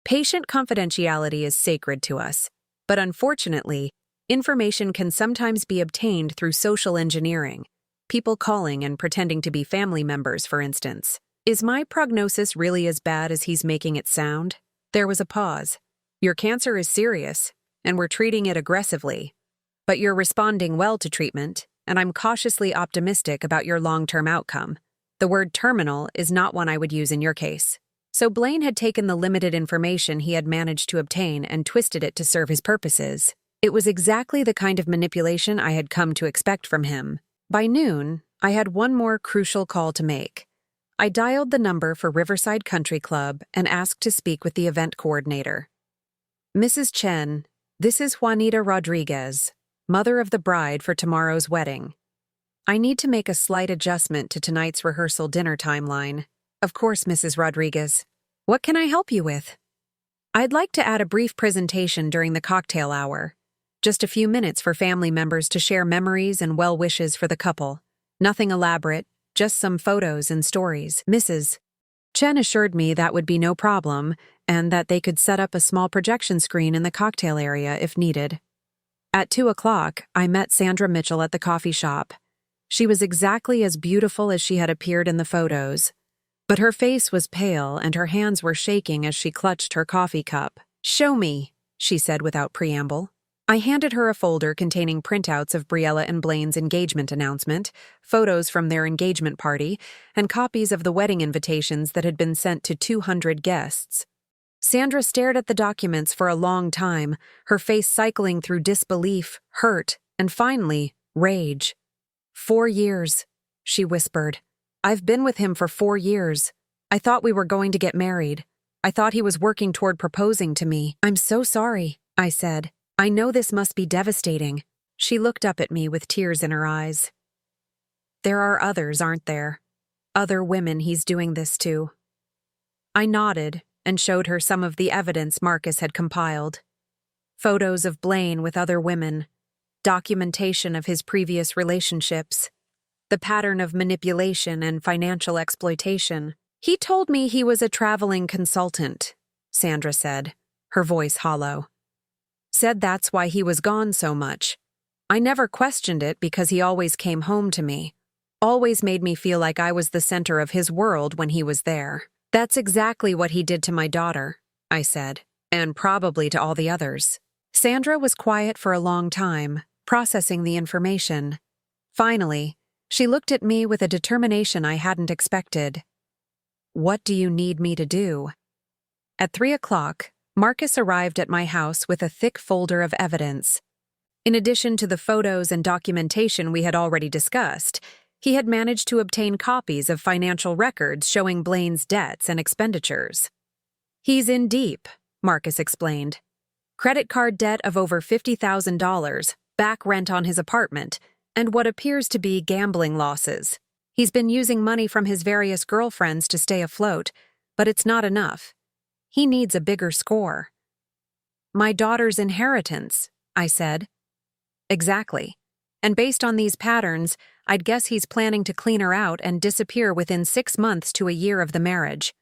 Speaker 1: "Patient confidentiality is sacred to us, but unfortunately, information can sometimes be obtained through social engineering, people calling and pretending to be family members, for instance. Is my prognosis really as bad as he's making it sound?" There was a pause. "Your cancer is serious, and we're treating it aggressively. But you're responding well to treatment, and I'm cautiously optimistic about your long-term outcome. The word terminal is not one I would use in your case." So Blaine had taken the limited information he had managed to obtain and twisted it to serve his purposes. It was exactly the kind of manipulation I had come to expect from him. By noon, I had one more crucial call to make. I dialed the number for Riverside Country Club and asked to speak with the event coordinator. "Mrs. Chen, this is Juanita Rodriguez, mother of the bride for tomorrow's wedding. I need to make a slight adjustment to tonight's rehearsal dinner timeline." "Of course, Mrs. Rodriguez. What can I help you with?" "I'd like to add a brief presentation during the cocktail hour. Just a few minutes for family members to share memories and well wishes for the couple. Nothing elaborate, just some photos and stories." Mrs. Chen assured me that would be no problem and that they could set up a small projection screen in the cocktail area if needed. At 2 o'clock, I met Sandra Mitchell at the coffee shop. She was exactly as beautiful as she had appeared in the photos, but her face was pale and her hands were shaking as she clutched her coffee cup. "Show me," she said without preamble. I handed her a folder containing printouts of Briella and Blaine's engagement announcement, photos from their engagement party, and copies of the wedding invitations that had been sent to 200 guests. Sandra stared at the documents for a long time, her face cycling through disbelief, hurt, and finally, rage. 4 years, she whispered. "I've been with him for 4 years. I thought we were going to get married. I thought he was working toward proposing to me." "I'm so sorry," I said. "I know this must be devastating." She looked up at me with tears in her eyes. "There are others, aren't there? Other women he's doing this to." I nodded and showed her some of the evidence Marcus had compiled. Photos of Blaine with other women, documentation of his previous relationships, the pattern of manipulation and financial exploitation. "He told me he was a traveling consultant," Sandra said, her voice hollow. "Said that's why he was gone so much. I never questioned it because he always came home to me, always made me feel like I was the center of his world when he was there. That's exactly what he did to my daughter, I said, and probably to all the others. Sandra was quiet for a long time, processing the information. Finally, she looked at me with a determination I hadn't expected. What do you need me to do? At 3 o'clock, Marcus arrived at my house with a thick folder of evidence. In addition to the photos and documentation we had already discussed, he had managed to obtain copies of financial records showing Blaine's debts and expenditures. He's in deep, Marcus explained. Credit card debt of over $50,000, back rent on his apartment, and what appears to be gambling losses. He's been using money from his various girlfriends to stay afloat, but it's not enough. He needs a bigger score. My daughter's inheritance, I said. Exactly. And based on these patterns, I'd guess he's planning to clean her out and disappear within 6 months to a year of the marriage.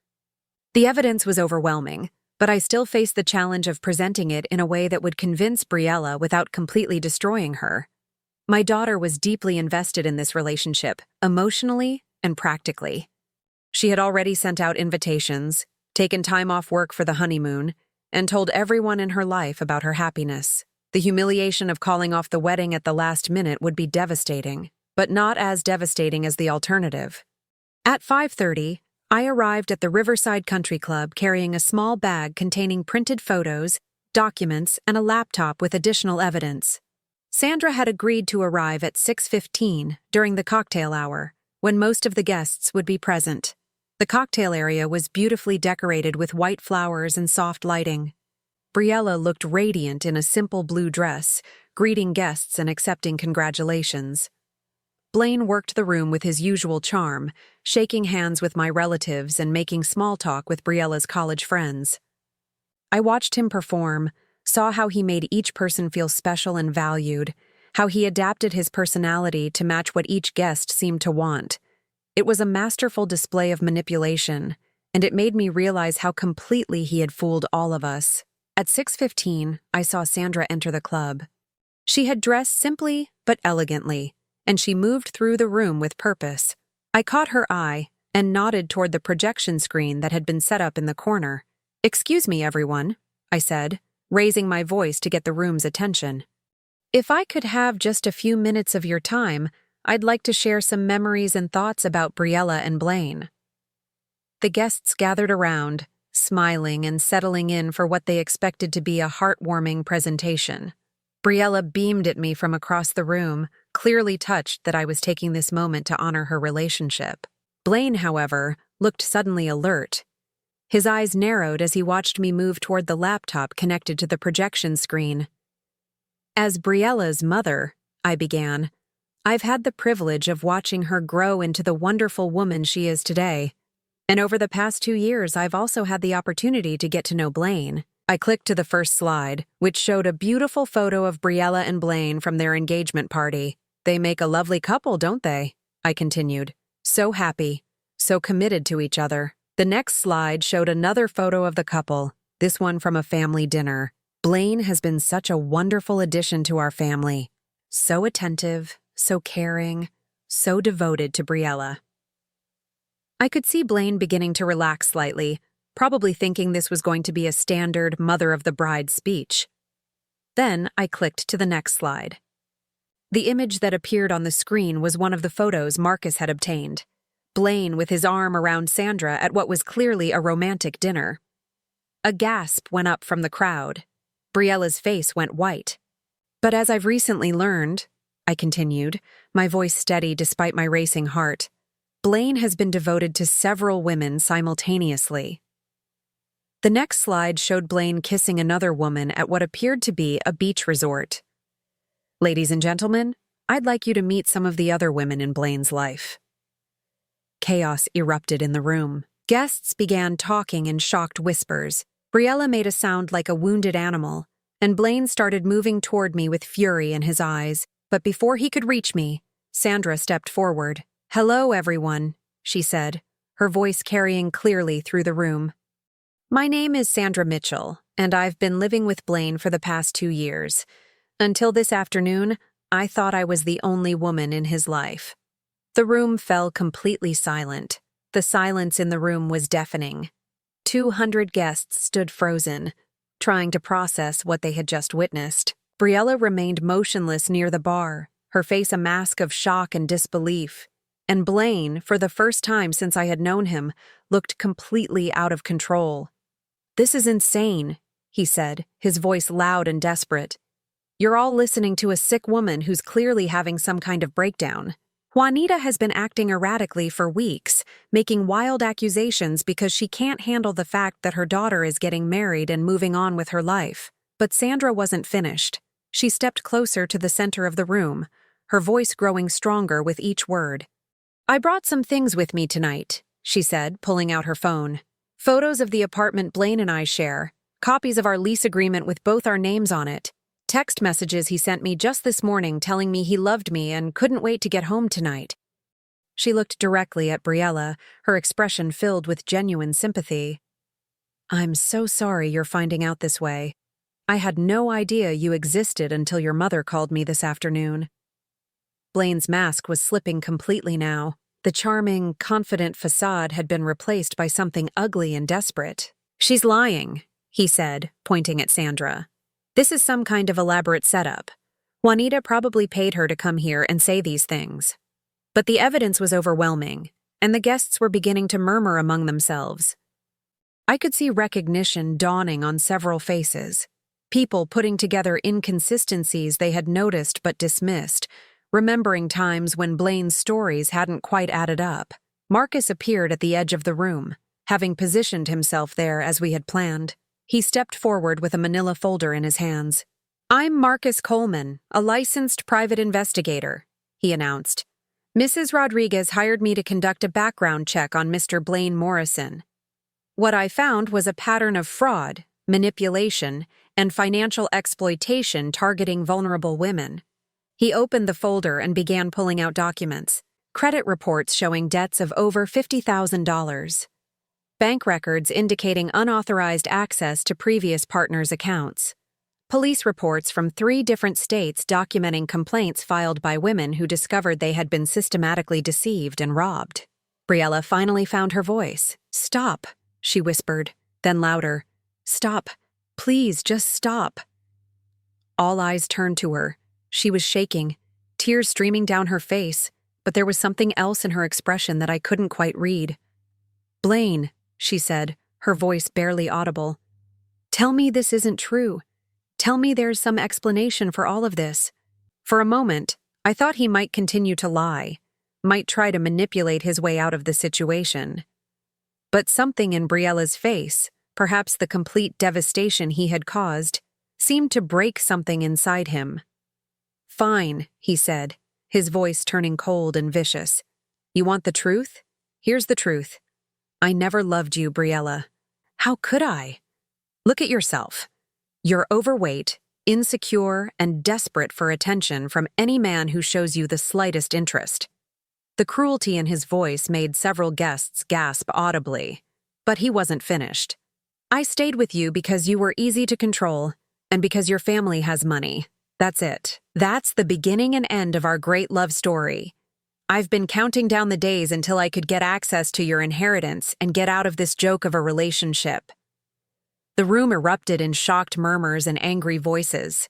Speaker 1: The evidence was overwhelming, but I still faced the challenge of presenting it in a way that would convince Briella without completely destroying her. My daughter was deeply invested in this relationship, emotionally and practically. She had already sent out invitations, taken time off work for the honeymoon, and told everyone in her life about her happiness. The humiliation of calling off the wedding at the last minute would be devastating, but not as devastating as the alternative. At 5:30, I arrived at the Riverside Country Club carrying a small bag containing printed photos, documents, and a laptop with additional evidence. Sandra had agreed to arrive at 6:15 during the cocktail hour, when most of the guests would be present. The cocktail area was beautifully decorated with white flowers and soft lighting. Briella looked radiant in a simple blue dress, greeting guests and accepting congratulations. Blaine worked the room with his usual charm, shaking hands with my relatives and making small talk with Briella's college friends. I watched him perform, saw how he made each person feel special and valued, how he adapted his personality to match what each guest seemed to want. It was a masterful display of manipulation, and it made me realize how completely he had fooled all of us. At 6:15, I saw Sandra enter the club. She had dressed simply but elegantly, and she moved through the room with purpose. I caught her eye and nodded toward the projection screen that had been set up in the corner. "Excuse me, everyone," I said, raising my voice to get the room's attention. "If I could have just a few minutes of your time, I'd like to share some memories and thoughts about Briella and Blaine." The guests gathered around, smiling and settling in for what they expected to be a heartwarming presentation. Briella beamed at me from across the room, clearly touched that I was taking this moment to honor her relationship. Blaine, however, looked suddenly alert. His eyes narrowed as he watched me move toward the laptop connected to the projection screen. "As Briella's mother," I began, "I've had the privilege of watching her grow into the wonderful woman she is today. And over the past 2 years, I've also had the opportunity to get to know Blaine." I clicked to the first slide, which showed a beautiful photo of Briella and Blaine from their engagement party. "They make a lovely couple, don't they?" I continued. "So happy, so committed to each other." The next slide showed another photo of the couple, this one from a family dinner. "Blaine has been such a wonderful addition to our family. So attentive, so caring, so devoted to Briella." I could see Blaine beginning to relax slightly, probably thinking this was going to be a standard mother of the bride speech. Then I clicked to the next slide. The image that appeared on the screen was one of the photos Marcus had obtained. Blaine with his arm around Sandra at what was clearly a romantic dinner. A gasp went up from the crowd. Briella's face went white. "But as I've recently learned," I continued, my voice steady despite my racing heart, "Blaine has been devoted to several women simultaneously." The next slide showed Blaine kissing another woman at what appeared to be a beach resort. "Ladies and gentlemen, I'd like you to meet some of the other women in Blaine's life." Chaos erupted in the room. Guests began talking in shocked whispers. Briella made a sound like a wounded animal, and Blaine started moving toward me with fury in his eyes. But before he could reach me, Sandra stepped forward. "Hello, everyone," she said, her voice carrying clearly through the room. "My name is Sandra Mitchell, and I've been living with Blaine for the past 2 years. Until this afternoon, I thought I was the only woman in his life. The room fell completely silent. The silence in the room was deafening. 200 guests stood frozen, trying to process what they had just witnessed. Briella remained motionless near the bar, her face a mask of shock and disbelief. And Blaine, for the first time since I had known him, looked completely out of control. "This is insane," he said, his voice loud and desperate. "You're all listening to a sick woman who's clearly having some kind of breakdown. Juanita has been acting erratically for weeks, making wild accusations because she can't handle the fact that her daughter is getting married and moving on with her life." But Sandra wasn't finished. She stepped closer to the center of the room, her voice growing stronger with each word. "I brought some things with me tonight," she said, pulling out her phone. "Photos of the apartment Blaine and I share, copies of our lease agreement with both our names on it, text messages he sent me just this morning telling me he loved me and couldn't wait to get home tonight." She looked directly at Briella, her expression filled with genuine sympathy. "I'm so sorry you're finding out this way. I had no idea you existed until your mother called me this afternoon." Blaine's mask was slipping completely now. The charming, confident facade had been replaced by something ugly and desperate. "She's lying," he said, pointing at Sandra. "This is some kind of elaborate setup. Juanita probably paid her to come here and say these things." But the evidence was overwhelming, and the guests were beginning to murmur among themselves. I could see recognition dawning on several faces. People putting together inconsistencies they had noticed but dismissed, remembering times when Blaine's stories hadn't quite added up. Marcus appeared at the edge of the room, having positioned himself there as we had planned. He stepped forward with a manila folder in his hands. "I'm Marcus Coleman, a licensed private investigator," he announced. "Mrs. Rodriguez hired me to conduct a background check on Mr. Blaine Morrison. What I found was a pattern of fraud, manipulation, and financial exploitation targeting vulnerable women." He opened the folder and began pulling out documents, credit reports showing debts of over $50,000, bank records indicating unauthorized access to previous partners' accounts, police reports from 3 different states documenting complaints filed by women who discovered they had been systematically deceived and robbed. Briella finally found her voice. "Stop," she whispered, then louder. "Stop. Please, just stop." All eyes turned to her. She was shaking, tears streaming down her face, but there was something else in her expression that I couldn't quite read. "Blaine," she said, her voice barely audible. "Tell me this isn't true. Tell me there's some explanation for all of this." For a moment, I thought he might continue to lie, might try to manipulate his way out of the situation. But something in Briella's face, perhaps the complete devastation he had caused, seemed to break something inside him. "Fine," he said, his voice turning cold and vicious. "You want the truth? Here's the truth. I never loved you, Briella. How could I? Look at yourself. You're overweight, insecure, and desperate for attention from any man who shows you the slightest interest." The cruelty in his voice made several guests gasp audibly, but he wasn't finished. "I stayed with you because you were easy to control, and because your family has money. That's it. That's the beginning and end of our great love story. I've been counting down the days until I could get access to your inheritance and get out of this joke of a relationship." The room erupted in shocked murmurs and angry voices.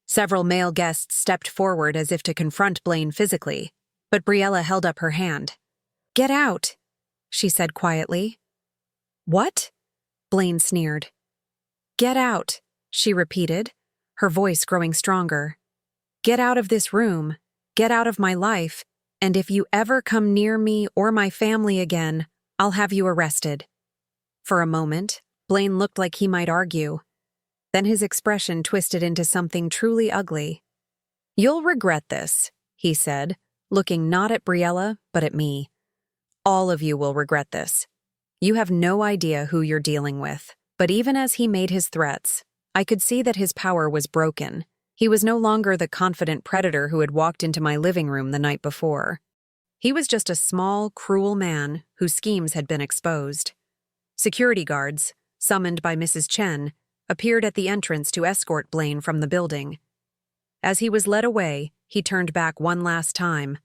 Speaker 1: Several male guests stepped forward as if to confront Blaine physically, but Briella held up her hand. "Get out," she said quietly. "What?" Blaine sneered. "Get out," she repeated, her voice growing stronger. "Get out of this room, get out of my life, and if you ever come near me or my family again, I'll have you arrested." For a moment, Blaine looked like he might argue. Then his expression twisted into something truly ugly. "You'll regret this," he said, looking not at Briella, but at me. "All of you will regret this. You have no idea who you're dealing with." But even as he made his threats, I could see that his power was broken. He was no longer the confident predator who had walked into my living room the night before. He was just a small, cruel man whose schemes had been exposed. Security guards, summoned by Mrs. Chen, appeared at the entrance to escort Blaine from the building. As he was led away, he turned back one last time.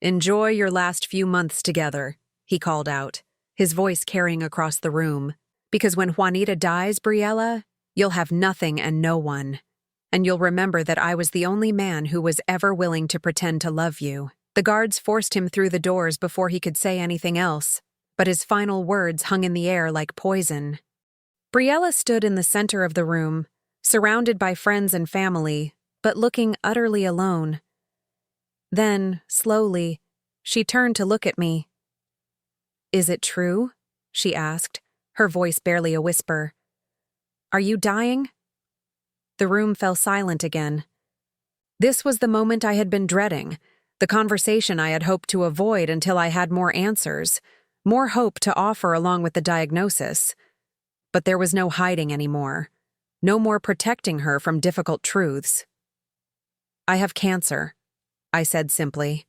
Speaker 1: "Enjoy your last few months together," he called out, his voice carrying across the room. "Because when Juanita dies, Briella, you'll have nothing and no one. And you'll remember that I was the only man who was ever willing to pretend to love you." The guards forced him through the doors before he could say anything else, but his final words hung in the air like poison. Briella stood in the center of the room, surrounded by friends and family, but looking utterly alone. Then, slowly, she turned to look at me. "Is it true?" she asked, her voice barely a whisper. "Are you dying?" The room fell silent again. This was the moment I had been dreading, the conversation I had hoped to avoid until I had more answers, more hope to offer along with the diagnosis. But there was no hiding anymore, no more protecting her from difficult truths. "I have cancer," I said simply.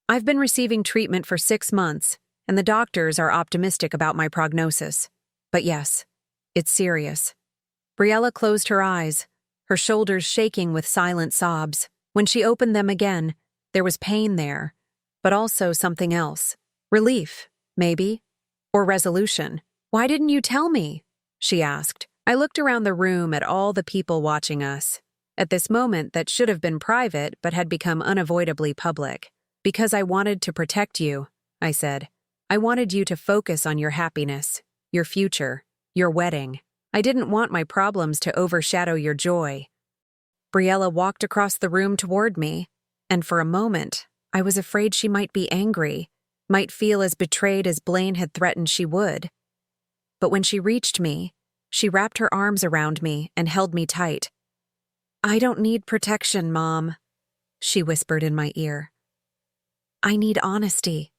Speaker 1: "I've been receiving treatment for 6 months, and the doctors are optimistic about my prognosis. But yes, it's serious." Briella closed her eyes, her shoulders shaking with silent sobs. When she opened them again, there was pain there, but also something else. Relief, maybe, or resolution. "Why didn't you tell me?" she asked. I looked around the room at all the people watching us, at this moment that should have been private but had become unavoidably public. "Because I wanted to protect you," I said. "I wanted you to focus on your happiness, your future, your wedding. I didn't want my problems to overshadow your joy." Briella walked across the room toward me, and for a moment, I was afraid she might be angry, might feel as betrayed as Blaine had threatened she would. But when she reached me, she wrapped her arms around me and held me tight. "I don't need protection, Mom," she whispered in my ear. "I need honesty.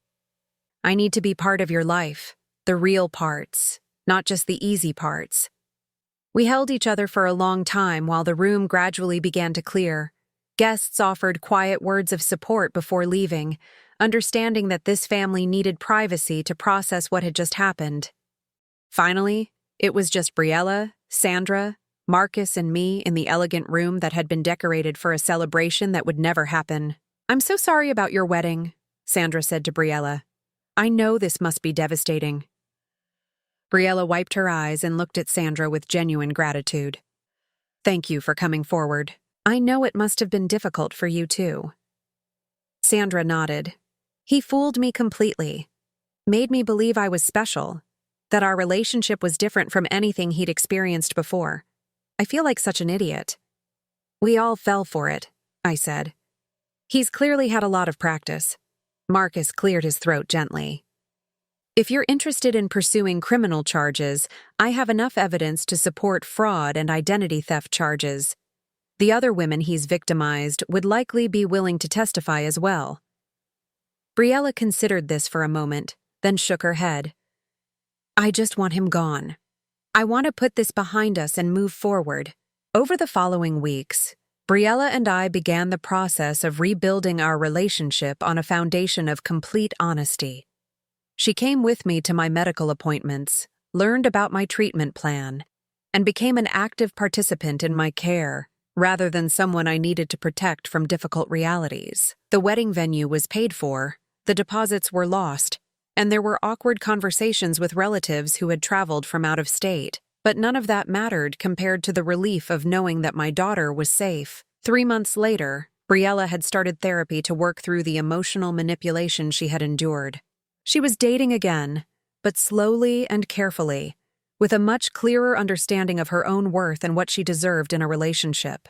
Speaker 1: I need to be part of your life, the real parts, not just the easy parts." We held each other for a long time while the room gradually began to clear. Guests offered quiet words of support before leaving, understanding that this family needed privacy to process what had just happened. Finally, it was just Briella, Sandra, Marcus, and me in the elegant room that had been decorated for a celebration that would never happen. "I'm so sorry about your wedding," Sandra said to Briella. "I know this must be devastating." Briella wiped her eyes and looked at Sandra with genuine gratitude. "Thank you for coming forward. I know it must have been difficult for you too." Sandra nodded. He fooled me completely, made me believe I was special, that our relationship was different from anything he'd experienced before. I feel like such an idiot. "We all fell for it," I said. "He's clearly had a lot of practice." Marcus cleared his throat gently. "If you're interested in pursuing criminal charges, I have enough evidence to support fraud and identity theft charges. The other women he's victimized would likely be willing to testify as well." Briella considered this for a moment, then shook her head. "I just want him gone. I want to put this behind us and move forward." Over the following weeks, Briella and I began the process of rebuilding our relationship on a foundation of complete honesty. She came with me to my medical appointments, learned about my treatment plan, and became an active participant in my care, rather than someone I needed to protect from difficult realities. The wedding venue was paid for, the deposits were lost, and there were awkward conversations with relatives who had traveled from out of state. But none of that mattered compared to the relief of knowing that my daughter was safe. 3 months later, Briella had started therapy to work through the emotional manipulation she had endured. She was dating again, but slowly and carefully, with a much clearer understanding of her own worth and what she deserved in a relationship.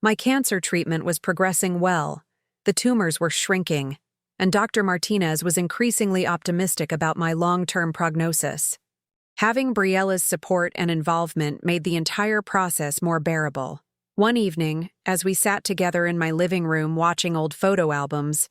Speaker 1: My cancer treatment was progressing well, the tumors were shrinking, and Dr. Martinez was increasingly optimistic about my long-term prognosis. Having Briella's support and involvement made the entire process more bearable. One evening, as we sat together in my living room watching old photo albums,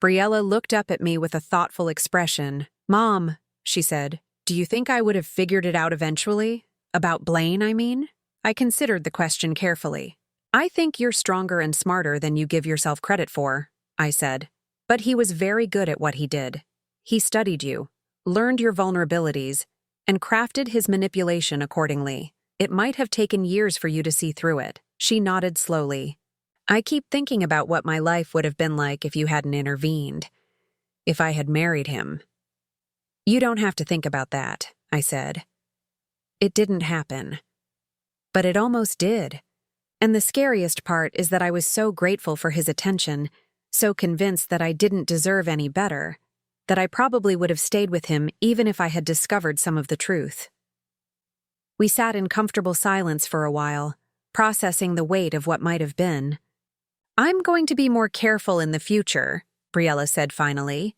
Speaker 1: Briella looked up at me with a thoughtful expression. "Mom," she said, "do you think I would have figured it out eventually? About Blaine, I mean?" I considered the question carefully. "I think you're stronger and smarter than you give yourself credit for," I said. "But he was very good at what he did. He studied you, learned your vulnerabilities, and crafted his manipulation accordingly. It might have taken years for you to see through it." She nodded slowly. I keep thinking about what my life would have been like if you hadn't intervened, if I had married him. You don't have to think about that, I said. It didn't happen. But it almost did. And the scariest part is that I was so grateful for his attention, so convinced that I didn't deserve any better, that I probably would have stayed with him even if I had discovered some of the truth. We sat in comfortable silence for a while, processing the weight of what might have been. I'm going to be more careful in the future, Briella said finally.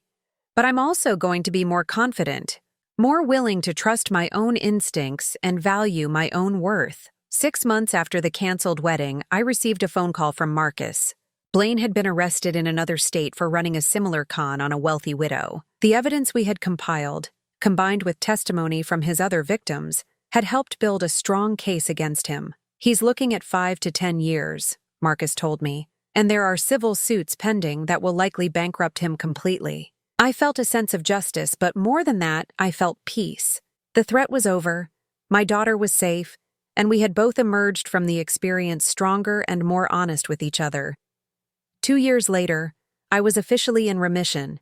Speaker 1: But I'm also going to be more confident, more willing to trust my own instincts and value my own worth. 6 months after the canceled wedding, I received a phone call from Marcus. Blaine had been arrested in another state for running a similar con on a wealthy widow. The evidence we had compiled, combined with testimony from his other victims, had helped build a strong case against him. He's looking at 5 to 10 years, Marcus told me, and there are civil suits pending that will likely bankrupt him completely. I felt a sense of justice, but more than that, I felt peace. The threat was over, my daughter was safe, and we had both emerged from the experience stronger and more honest with each other. 2 years later, I was officially in remission,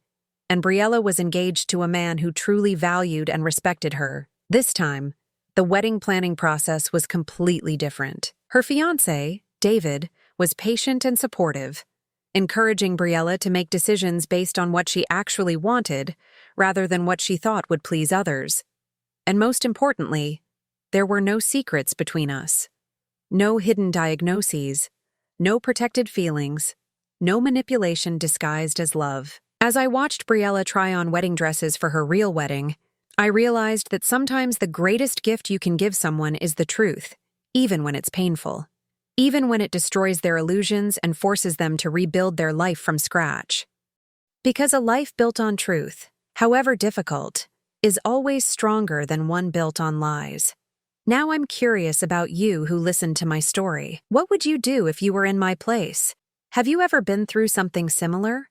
Speaker 1: and Briella was engaged to a man who truly valued and respected her. This time, the wedding planning process was completely different. Her fiancé, David, was patient and supportive, encouraging Briella to make decisions based on what she actually wanted rather than what she thought would please others. And most importantly, there were no secrets between us. No hidden diagnoses, no protected feelings, no manipulation disguised as love. As I watched Briella try on wedding dresses for her real wedding, I realized that sometimes the greatest gift you can give someone is the truth, even when it's painful. Even when it destroys their illusions and forces them to rebuild their life from scratch. Because a life built on truth, however difficult, is always stronger than one built on lies. Now I'm curious about you who listened to my story. What would you do if you were in my place? Have you ever been through something similar?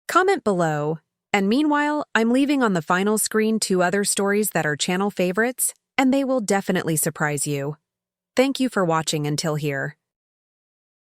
Speaker 1: Comment below. And meanwhile, I'm leaving on the final screen 2 other stories that are channel favorites, and they will definitely surprise you. Thank you for watching until here.